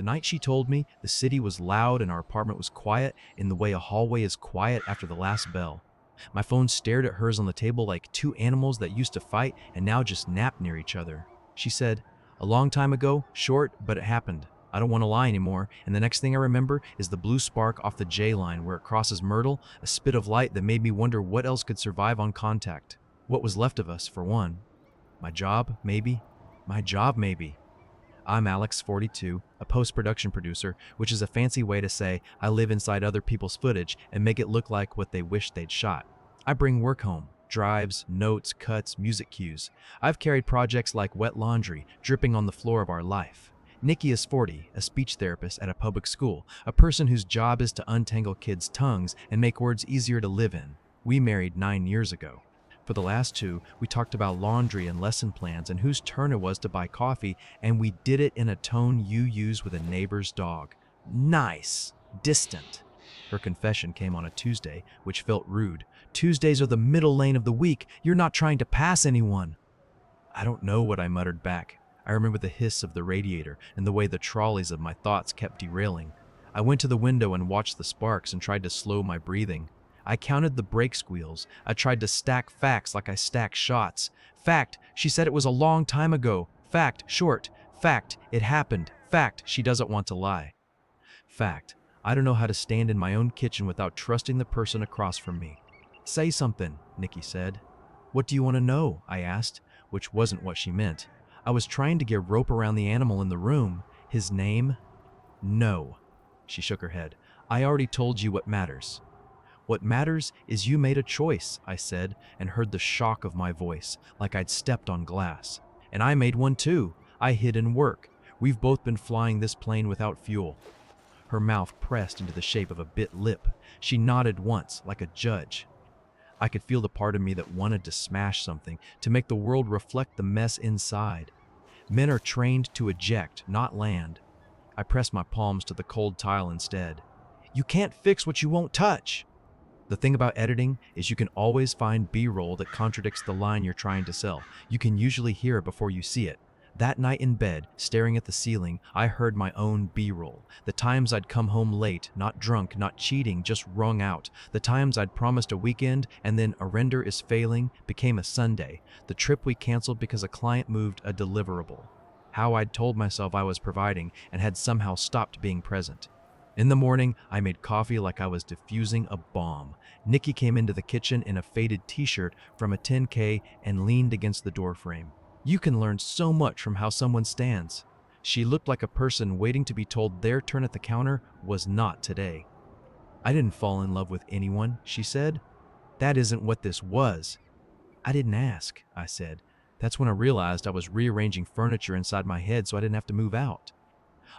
night she told me, the city was loud and our apartment was quiet in the way a hallway is quiet after the last bell. My phone stared at hers on the table like two animals that used to fight and now just nap near each other. She said, "A long time ago, short, but it happened. I don't want to lie anymore, and the next thing I remember is the blue spark off the J line where it crosses Myrtle, a spit of light that made me wonder what else could survive on contact. What was left of us, for one. My job, maybe. My job, maybe." I'm Alex, 42, a post-production producer, which is a fancy way to say I live inside other people's footage and make it look like what they wish they'd shot. I bring work home, drives, notes, cuts, music cues. I've carried projects like wet laundry dripping on the floor of our life. Nikki is 40, a speech therapist at a public school, a person whose job is to untangle kids' tongues and make words easier to live in. We married 9 years ago. For the last 2, we talked about laundry and lesson plans and whose turn it was to buy coffee, and we did it in a tone you use with a neighbor's dog. Nice. Distant. Her confession came on a Tuesday, which felt rude. Tuesdays are the middle lane of the week. You're not trying to pass anyone. I don't know what I muttered back. I remember the hiss of the radiator and the way the trolleys of my thoughts kept derailing. I went to the window and watched the sparks and tried to slow my breathing. I counted the brake squeals. I tried to stack facts like I stack shots. Fact, she said it was a long time ago. Fact, short. Fact, it happened. Fact, she doesn't want to lie. Fact, I don't know how to stand in my own kitchen without trusting the person across from me. Say something, Nikki said. What do you want to know? I asked, which wasn't what she meant. I was trying to get rope around the animal in the room. His name? No. She shook her head. I already told you what matters. What matters is you made a choice, I said, and heard the shock of my voice, like I'd stepped on glass. And I made one too. I hid in work. We've both been flying this plane without fuel. Her mouth pressed into the shape of a bit lip. She nodded once, like a judge. I could feel the part of me that wanted to smash something, to make the world reflect the mess inside. Men are trained to eject, not land. I pressed my palms to the cold tile instead. You can't fix what you won't touch. The thing about editing is you can always find B-roll that contradicts the line you're trying to sell. You can usually hear it before you see it. That night in bed, staring at the ceiling, I heard my own B-roll. The times I'd come home late, not drunk, not cheating, just wrung out. The times I'd promised a weekend and then a render is failing became a Sunday. The trip we canceled because a client moved a deliverable. How I'd told myself I was providing and had somehow stopped being present. In the morning, I made coffee like I was diffusing a bomb. Nikki came into the kitchen in a faded t-shirt from a 10K and leaned against the doorframe. You can learn so much from how someone stands. She looked like a person waiting to be told their turn at the counter was not today. I didn't fall in love with anyone, she said. That isn't what this was. I didn't ask, I said. That's when I realized I was rearranging furniture inside my head so I didn't have to move out.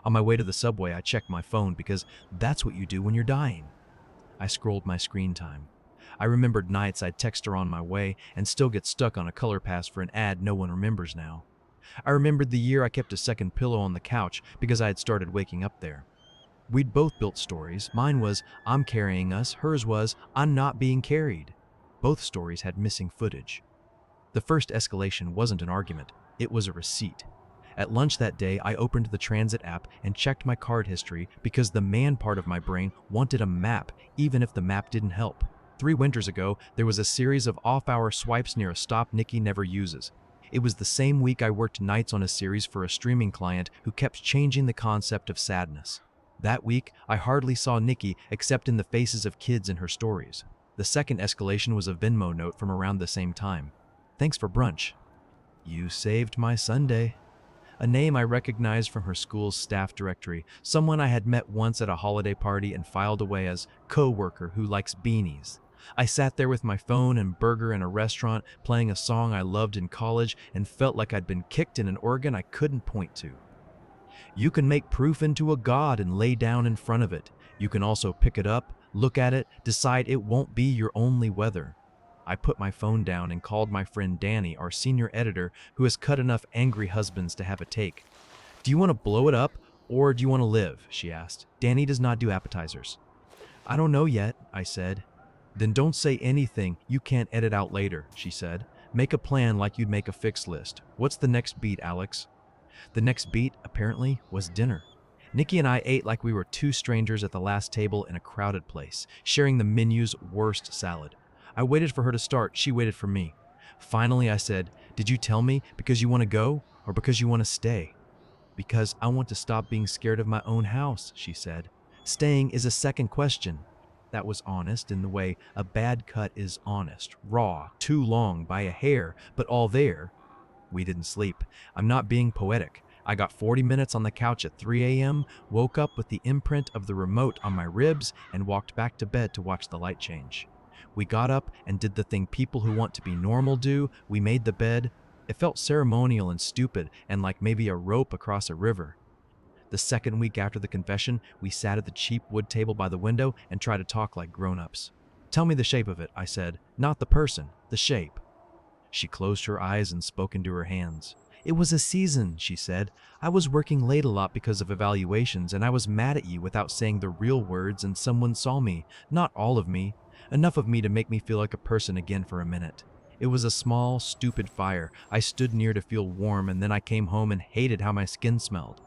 On my way to the subway, I checked my phone because that's what you do when you're dying. I scrolled my screen time. I remembered nights I'd text her on my way and still get stuck on a color pass for an ad no one remembers now. I remembered the year I kept a second pillow on the couch because I had started waking up there. We'd both built stories. Mine was, I'm carrying us. Hers was, I'm not being carried. Both stories had missing footage. The first escalation wasn't an argument. It was a receipt. At lunch that day, I opened the transit app and checked my card history because the man part of my brain wanted a map, even if the map didn't help. 3 winters ago, there was a series of off-hour swipes near a stop Nikki never uses. It was the same week I worked nights on a series for a streaming client who kept changing the concept of sadness. That week, I hardly saw Nikki except in the faces of kids in her stories. The second escalation was a Venmo note from around the same time. Thanks for brunch. You saved my Sunday. A name I recognized from her school's staff directory, someone I had met once at a holiday party and filed away as co-worker who likes beanies. I sat there with my phone and burger in a restaurant, playing a song I loved in college and felt like I'd been kicked in an organ I couldn't point to. You can make proof into a god and lay down in front of it. You can also pick it up, look at it, decide it won't be your only weather. I put my phone down and called my friend Danny, our senior editor, who has cut enough angry husbands to have a take. Do you want to blow it up, or do you want to live? She asked. Danny does not do appetizers. I don't know yet, I said. Then don't say anything you can't edit out later, she said. Make a plan like you'd make a fix list. What's the next beat, Alex? The next beat, apparently, was dinner. Nikki and I ate like we were two strangers at the last table in a crowded place, sharing the menu's worst salad. I waited for her to start, she waited for me. Finally, I said, "Did you tell me because you want to go or because you want to stay?" "Because I want to stop being scared of my own house," she said. "Staying is a second question." That was honest in the way a bad cut is honest, raw, too long by a hair, but all there. We didn't sleep. I'm not being poetic. I got 40 minutes on the couch at 3 a.m., woke up with the imprint of the remote on my ribs, and walked back to bed to watch the light change. We got up and did the thing people who want to be normal do. We made the bed. It felt ceremonial and stupid, and like maybe a rope across a river. The second week after the confession, we sat at the cheap wood table by the window and tried to talk like grown-ups. "Tell me the shape of it," I said. "Not the person, the shape." She closed her eyes and spoke into her hands. "It was a season," she said. "I was working late a lot because of evaluations, and I was mad at you without saying the real words, and someone saw me. Not all of me. Enough of me to make me feel like a person again for a minute. It was a small, stupid fire. I stood near to feel warm, and then I came home and hated how my skin smelled."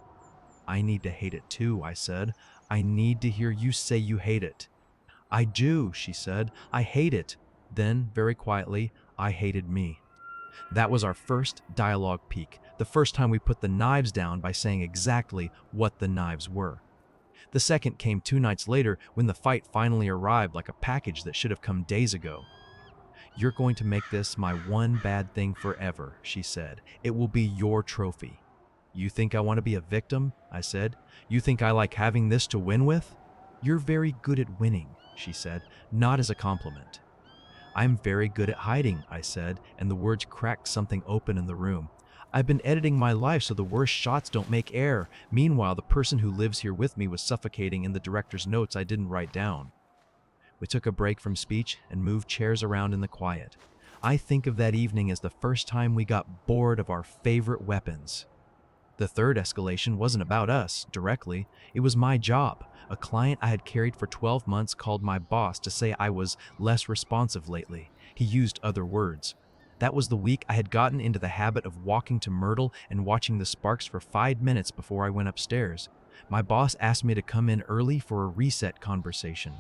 "I need to hate it too," I said. "I need to hear you say you hate it." "I do," she said. "I hate it." Then, very quietly, I hated me. That was our first dialogue peak, the first time we put the knives down by saying exactly what the knives were. The second came 2 nights later when the fight finally arrived like a package that should have come days ago. "You're going to make this my one bad thing forever," she said. "It will be your trophy." "You think I want to be a victim?" I said. "You think I like having this to win with?" "You're very good at winning," she said, not as a compliment. "I'm very good at hiding," I said, and the words cracked something open in the room. "I've been editing my life so the worst shots don't make air." Meanwhile, the person who lives here with me was suffocating in the director's notes I didn't write down. We took a break from speech and moved chairs around in the quiet. I think of that evening as the first time we got bored of our favorite weapons. The third escalation wasn't about us, directly. It was my job. A client I had carried for 12 months called my boss to say I was less responsive lately. He used other words. That was the week I had gotten into the habit of walking to Myrtle and watching the sparks for 5 minutes before I went upstairs. My boss asked me to come in early for a reset conversation.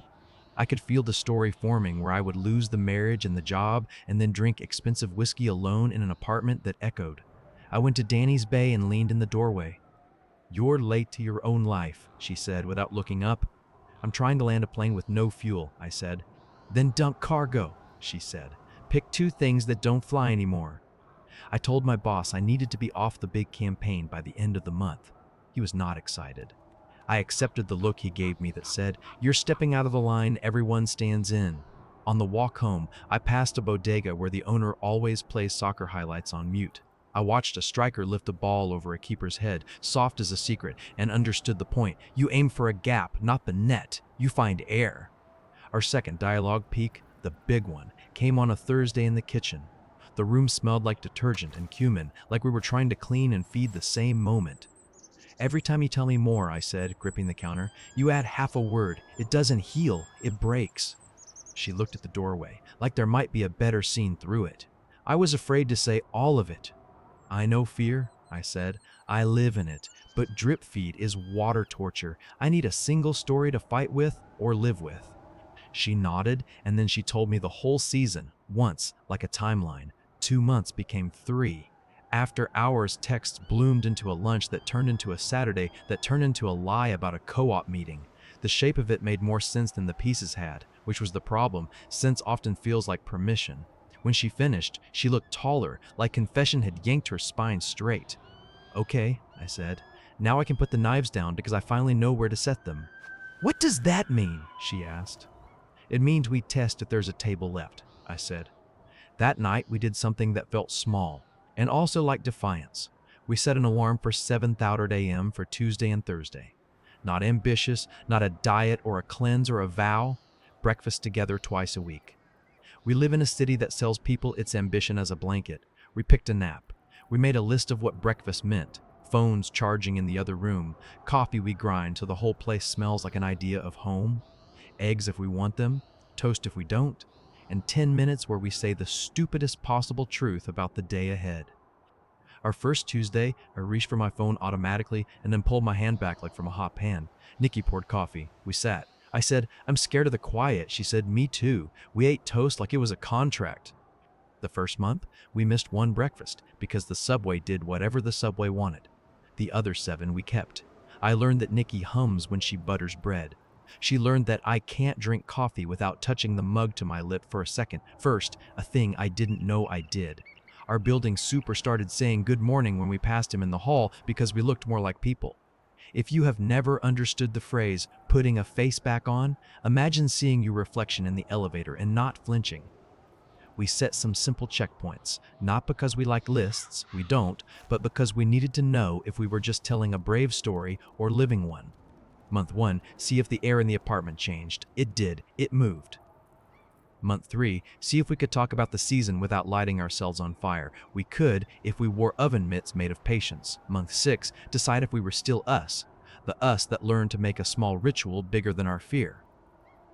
I could feel the story forming where I would lose the marriage and the job and then drink expensive whiskey alone in an apartment that echoed. I went to Danny's Bay and leaned in the doorway. "You're late to your own life," she said without looking up. "I'm trying to land a plane with no fuel," I said. "Then dump cargo," she said. "Pick 2 things that don't fly anymore." I told my boss I needed to be off the big campaign by the end of the month. He was not excited. I accepted the look he gave me that said, "You're stepping out of the line everyone stands in." On the walk home, I passed a bodega where the owner always plays soccer highlights on mute. I watched a striker lift a ball over a keeper's head, soft as a secret, and understood the point. You aim for a gap, not the net. You find air. Our second dialogue peak, the big one, came on a Thursday in the kitchen. The room smelled like detergent and cumin, like we were trying to clean and feed the same moment. "Every time you tell me more," I said, gripping the counter, "you add half a word. It doesn't heal, it breaks." She looked at the doorway, like there might be a better scene through it. I was afraid to say all of it. "I know fear," I said. "I live in it. But drip feed is water torture. I need a single story to fight with or live with." She nodded, and then she told me the whole season, once, like a timeline. 2 months became 3. After hours, texts bloomed into a lunch that turned into a Saturday that turned into a lie about a co-op meeting. The shape of it made more sense than the pieces had, which was the problem. Sense often feels like permission. When she finished, she looked taller, like confession had yanked her spine straight. "Okay," I said. "Now I can put the knives down because I finally know where to set them." "What does that mean?" she asked. "It means we test if there's a table left," I said. That night, we did something that felt small, and also like defiance. We set an alarm for 7:30 a.m. for Tuesday and Thursday. Not ambitious, not a diet or a cleanse or a vow. Breakfast together twice a week. We live in a city that sells people its ambition as a blanket. We picked a nap. We made a list of what breakfast meant. Phones charging in the other room. Coffee we grind so the whole place smells like an idea of home. Eggs if we want them. Toast if we don't. And 10 minutes where we say the stupidest possible truth about the day ahead. Our first Tuesday, I reached for my phone automatically and then pulled my hand back like from a hot pan. Nikki poured coffee. We sat. I said, "I'm scared of the quiet." She said, "Me too." We ate toast like it was a contract. The first month, we missed one breakfast because the subway did whatever the subway wanted. The other 7 we kept. I learned that Nikki hums when she butters bread. She learned that I can't drink coffee without touching the mug to my lip for a second. First, a thing I didn't know I did. Our building super started saying good morning when we passed him in the hall because we looked more like people. If you have never understood the phrase, putting a face back on, imagine seeing your reflection in the elevator and not flinching. We set some simple checkpoints, not because we like lists, we don't, but because we needed to know if we were just telling a brave story or living one. Month 1, see if the air in the apartment changed. It did. It moved. Month 3, see if we could talk about the season without lighting ourselves on fire. We could if we wore oven mitts made of patience. Month 6, decide if we were still us, the us that learned to make a small ritual bigger than our fear.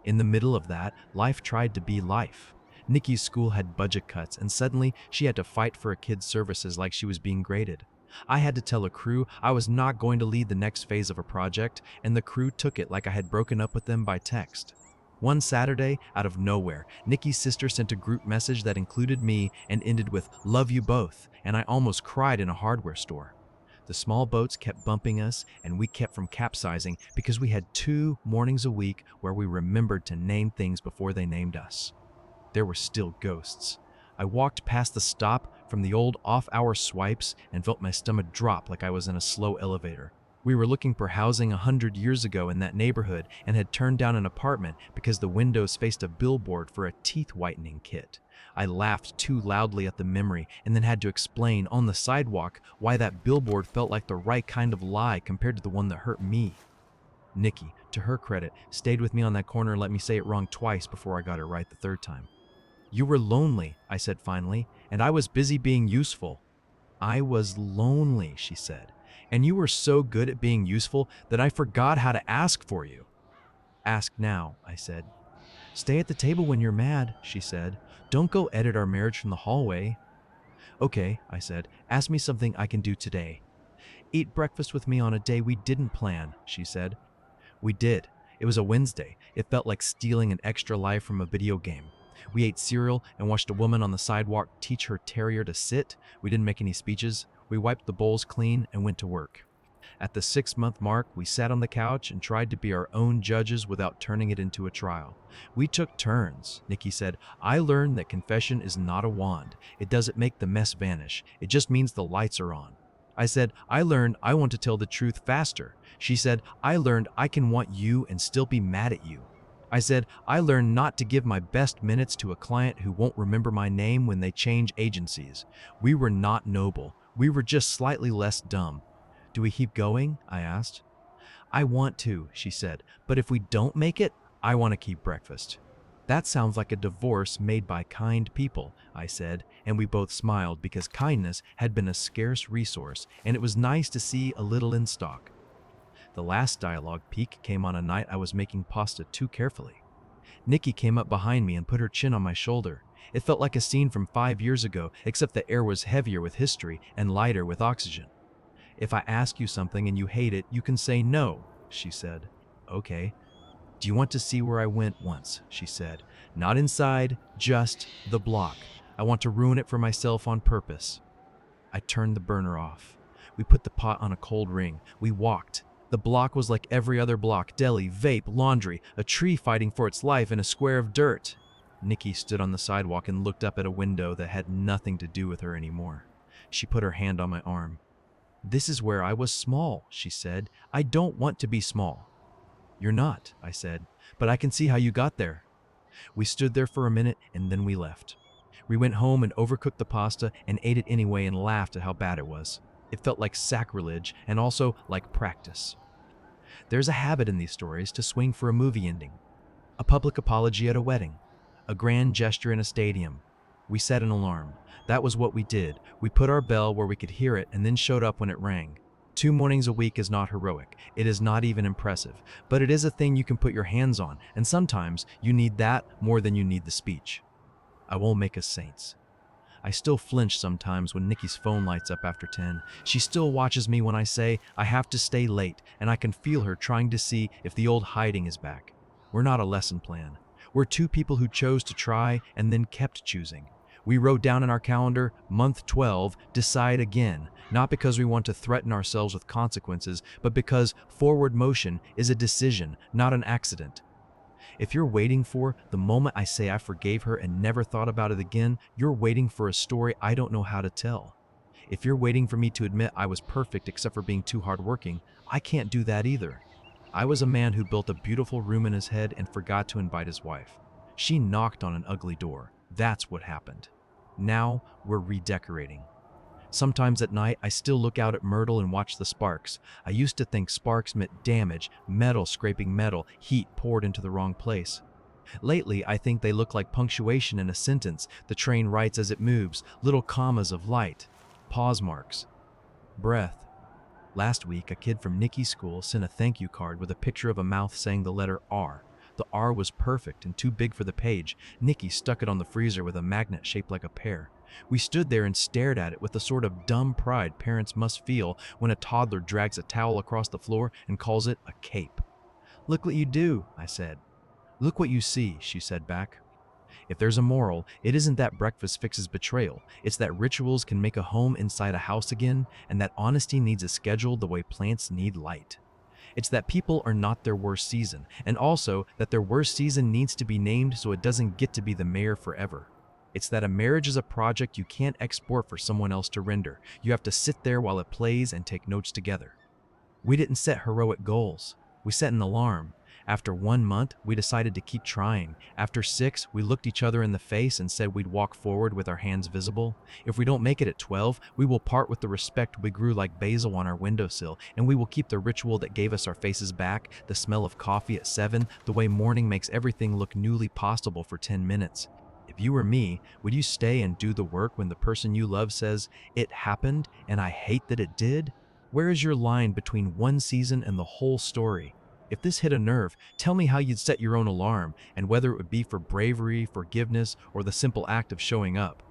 In the middle of that, life tried to be life. Nikki's school had budget cuts, and suddenly she had to fight for a kid's services like she was being graded. I had to tell a crew I was not going to lead the next phase of a project, and the crew took it like I had broken up with them by text. One Saturday, out of nowhere, Nikki's sister sent a group message that included me and ended with "Love you both," and I almost cried in a hardware store. The small boats kept bumping us, and we kept from capsizing because we had 2 mornings a week where we remembered to name things before they named us. There were still ghosts. I walked past the stop from the old off-hour swipes and felt my stomach drop like I was in a slow elevator. We were looking for housing 100 years ago in that neighborhood and had turned down an apartment because the windows faced a billboard for a teeth whitening kit. I laughed too loudly at the memory and then had to explain on the sidewalk why that billboard felt like the right kind of lie compared to the one that hurt me. Nikki, to her credit, stayed with me on that corner and let me say it wrong twice before I got it right the 3rd time. "You were lonely," I said finally, "and I was busy being useful." "I was lonely," she said, "and you were so good at being useful that I forgot how to ask for you." "Ask now," I said. "Stay at the table when you're mad," she said. "Don't go edit our marriage from the hallway." "Okay," I said, "ask me something I can do today." "Eat breakfast with me on a day we didn't plan," she said. We did. It was a Wednesday. It felt like stealing an extra life from a video game. We ate cereal and watched a woman on the sidewalk teach her terrier to sit. We didn't make any speeches. We wiped the bowls clean and went to work. At the 6-month mark, we sat on the couch and tried to be our own judges without turning it into a trial. We took turns. Nikki said, "I learned that confession is not a wand. It doesn't make the mess vanish. It just means the lights are on." I said, "I learned I want to tell the truth faster." She said, "I learned I can want you and still be mad at you." I said, "I learned not to give my best minutes to a client who won't remember my name when they change agencies." We were not noble. We were just slightly less dumb. "Do we keep going?" I asked. "I want to," she said, "but if we don't make it, I want to keep breakfast." "That sounds like a divorce made by kind people," I said, and we both smiled because kindness had been a scarce resource, and it was nice to see a little in stock. The last dialogue peak came on a night I was making pasta too carefully. Nikki came up behind me and put her chin on my shoulder. It felt like a scene from 5 years ago, except the air was heavier with history and lighter with oxygen. "If I ask you something and you hate it, you can say no," she said. "Okay." "Do you want to see where I went once?" she said. "Not inside, just the block. I want to ruin it for myself on purpose." I turned the burner off. We put the pot on a cold ring. We walked. The block was like every other block: deli, vape, laundry, a tree fighting for its life in a square of dirt. Nikki stood on the sidewalk and looked up at a window that had nothing to do with her anymore. She put her hand on my arm. "This is where I was small," she said. "I don't want to be small." "You're not," I said, "but I can see how you got there." We stood there for a minute and then we left. We went home and overcooked the pasta and ate it anyway and laughed at how bad it was. It felt like sacrilege and also like practice. There's a habit in these stories to swing for a movie ending. A public apology at a wedding. A grand gesture in a stadium. We set an alarm. That was what we did. We put our bell where we could hear it and then showed up when it rang. 2 mornings a week is not heroic. It is not even impressive. But it is a thing you can put your hands on, and sometimes you need that more than you need the speech. I won't make us saints. I still flinch sometimes when Nikki's phone lights up after 10. She still watches me when I say I have to stay late, and I can feel her trying to see if the old hiding is back. We're not a lesson plan. We're two people who chose to try and then kept choosing. We wrote down in our calendar, month 12, decide again, not because we want to threaten ourselves with consequences, but because forward motion is a decision, not an accident. If you're waiting for the moment I say I forgave her and never thought about it again, you're waiting for a story I don't know how to tell. If you're waiting for me to admit I was perfect except for being too hardworking, I can't do that either. I was a man who built a beautiful room in his head and forgot to invite his wife. She knocked on an ugly door. That's what happened. Now we're redecorating. Sometimes at night, I still look out at Myrtle and watch the sparks. I used to think sparks meant damage, metal scraping metal, heat poured into the wrong place. Lately, I think they look like punctuation in a sentence. The train writes as it moves, little commas of light, pause marks, breath. Last week, a kid from Nikki's school sent a thank you card with a picture of a mouth saying the letter R. The R was perfect and too big for the page. Nikki stuck it on the freezer with a magnet shaped like a pear. We stood there and stared at it with the sort of dumb pride parents must feel when a toddler drags a towel across the floor and calls it a cape. "Look what you do," I said. "Look what you see," she said back. If there's a moral, it isn't that breakfast fixes betrayal. It's that rituals can make a home inside a house again, and that honesty needs a schedule the way plants need light. It's that people are not their worst season, and also that their worst season needs to be named so it doesn't get to be the mayor forever. It's that a marriage is a project you can't export for someone else to render. You have to sit there while it plays and take notes together. We didn't set heroic goals. We set an alarm. After 1 month, we decided to keep trying. After 6, we looked each other in the face and said we'd walk forward with our hands visible. If we don't make it at 12, we will part with the respect we grew like basil on our windowsill, and we will keep the ritual that gave us our faces back, the smell of coffee at 7, the way morning makes everything look newly possible for 10 minutes. If you were me, would you stay and do the work when the person you love says, "It happened, and I hate that it did"? Where is your line between one season and the whole story? If this hit a nerve, tell me how you'd set your own alarm and whether it would be for bravery, forgiveness, or the simple act of showing up.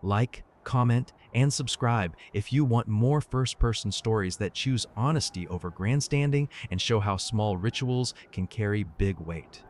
Like, comment, and subscribe if you want more first-person stories that choose honesty over grandstanding and show how small rituals can carry big weight.